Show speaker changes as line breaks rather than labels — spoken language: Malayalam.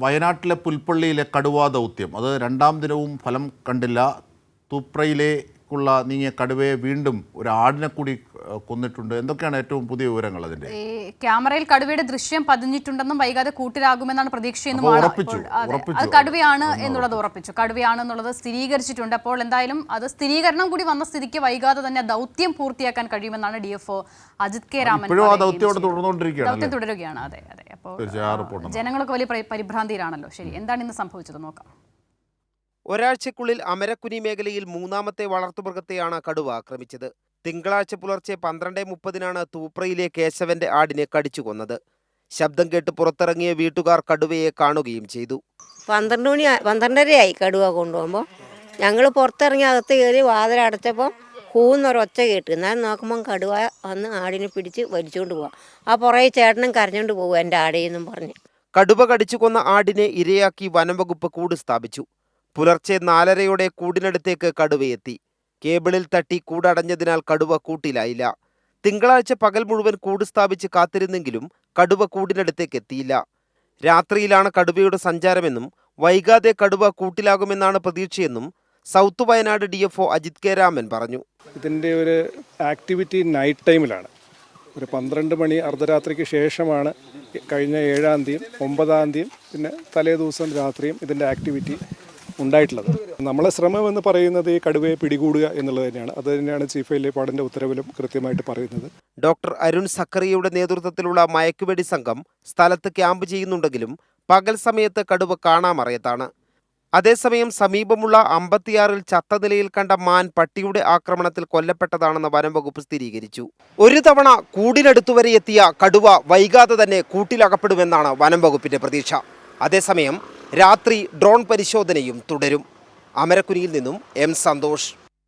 വയനാട്ടിലെ പുൽപ്പള്ളിയിലെ കടുവാ ദൗത്യം അത് രണ്ടാം ദിനവും ഫലം കണ്ടില്ല. തൂപ്രയിലേക്കുള്ള നീങ്ങിയ കടുവയെ വീണ്ടും ഒരു ആടിനെ കൂടി കൊന്നിട്ടുണ്ട്. എന്തൊക്കെയാണ് ഏറ്റവും പുതിയ വിവരങ്ങൾ? അതിന്റെ
ക്യാമറയിൽ കടുവയുടെ ദൃശ്യം പതിഞ്ഞിട്ടുണ്ടെന്നും വൈകാതെ കൂട്ടിലാകുമെന്നാണ് പ്രതീക്ഷയെന്നും അത് കടുവയാണ് എന്നുള്ളത് ഉറപ്പിച്ചു. കടുവയാണ് എന്നുള്ളത് സ്ഥിരീകരിച്ചിട്ടുണ്ട്. അപ്പോൾ എന്തായാലും അത് സ്ഥിരീകരണം കൂടി വന്ന സ്ഥിതിക്ക് വൈകാതെ തന്നെ ദൗത്യം പൂർത്തിയാക്കാൻ കഴിയുമെന്നാണ് DFO അജിത് കെ രാമൻ ദൗത്യം തുടരുകയാണ്. അതെ അതെ. അപ്പോൾ ജനങ്ങളൊക്കെ വലിയ പരിഭ്രാന്തിയിലാണല്ലോ. ശരി, എന്താണ് ഇന്ന് സംഭവിച്ചത് നോക്കാം.
ഒരാഴ്ചക്കുള്ളിൽ അമരക്കുനി മേഖലയിൽ മൂന്നാമത്തെ വളർത്തുമൃഗത്തെയാണ് കടുവ ആക്രമിച്ചത്. തിങ്കളാഴ്ച പുലർച്ചെ 12:30 തൂപ്രയിലെ കേശവന്റെ ആടിനെ കടിച്ചു കൊന്നത്. ശബ്ദം കേട്ട് പുറത്തിറങ്ങിയ വീട്ടുകാർ കടുവയെ കാണുകയും ചെയ്തു.
12:30 കടുവ കൊണ്ടുപോകുമ്പോൾ ഞങ്ങൾ പുറത്തിറങ്ങി അകത്ത് കയറി വാതിലടച്ചപ്പോൾ കൂന്നൊരൊച്ച കേട്ട്. എന്നാൽ നോക്കുമ്പം കടുവ വന്ന് ആടിനെ പിടിച്ച് വലിച്ചുകൊണ്ട് പോവാം. ആ പുറകെ ചേട്ടനും കരഞ്ഞുകൊണ്ട് പോകും എൻ്റെ ആടേന്നും പറഞ്ഞ്.
കടുവ കടിച്ചു കൊന്ന ആടിനെ ഇരയാക്കി വനംവകുപ്പ് കൂട് സ്ഥാപിച്ചു. പുലർച്ചെ 4:30 കൂടിനടുത്തേക്ക് കടുവയെത്തി. കേബിളിൽ തട്ടി കൂടടഞ്ഞതിനാൽ കടുവ കൂട്ടിലായില്ല. തിങ്കളാഴ്ച പകൽ മുഴുവൻ കൂട് സ്ഥാപിച്ച് കാത്തിരുന്നെങ്കിലും കടുവ കൂടിനടുത്തേക്ക് എത്തിയില്ല. രാത്രിയിലാണ് കടുവയുടെ സഞ്ചാരമെന്നും വൈകാതെ കടുവ കൂട്ടിലാകുമെന്നാണ് പ്രതീക്ഷയെന്നും സൗത്ത് വയനാട് DFO അജിത് കെ രാമൻ പറഞ്ഞു.
ഇതിൻ്റെ ഒരു ആക്ടിവിറ്റി നൈറ്റ് ടൈമിലാണ്. ഒരു 12 മണി അർദ്ധരാത്രിക്ക് ശേഷമാണ് കഴിഞ്ഞ 7-ാം തീയതി 9-ാം തീയതി പിന്നെ തലേ ദിവസം രാത്രിയും ഇതിൻ്റെ ആക്ടിവിറ്റി ഉണ്ടായിട്ടുള്ളത്. നമ്മളെ ശ്രമം എന്ന് പറയുന്നത് ഈ കടുവയെ പിടികൂടുക എന്നുള്ളത് തന്നെയാണ്. അത് തന്നെയാണ് ചീഫ് വൈൽഡ് ഉത്തരവിലും കൃത്യമായിട്ട് പറയുന്നത്.
ഡോക്ടർ അരുൺ സക്കറിയയുടെ നേതൃത്വത്തിലുള്ള മയക്കുവെടി സംഘം സ്ഥലത്ത് ക്യാമ്പ് ചെയ്യുന്നുണ്ടെങ്കിലും പകൽ സമയത്ത് കടുവ കാണാമറയത്താണ്. അതേസമയം സമീപമുള്ള 56-ൽ ചത്ത നിലയിൽ കണ്ട മാൻ പട്ടിയുടെ ആക്രമണത്തിൽ കൊല്ലപ്പെട്ടതാണെന്ന് വനംവകുപ്പ് സ്ഥിരീകരിച്ചു. ഒരു തവണ കൂടിനടുത്തുവരെ എത്തിയ കടുവ വൈകാതെ തന്നെ കൂട്ടിലകപ്പെടുമെന്നാണ് വനംവകുപ്പിന്റെ പ്രതീക്ഷ. അതേസമയം രാത്രി ഡ്രോൺ പരിശോധനയും തുടരും. അമരക്കുനിയിൽ നിന്നും M. സന്തോഷ്.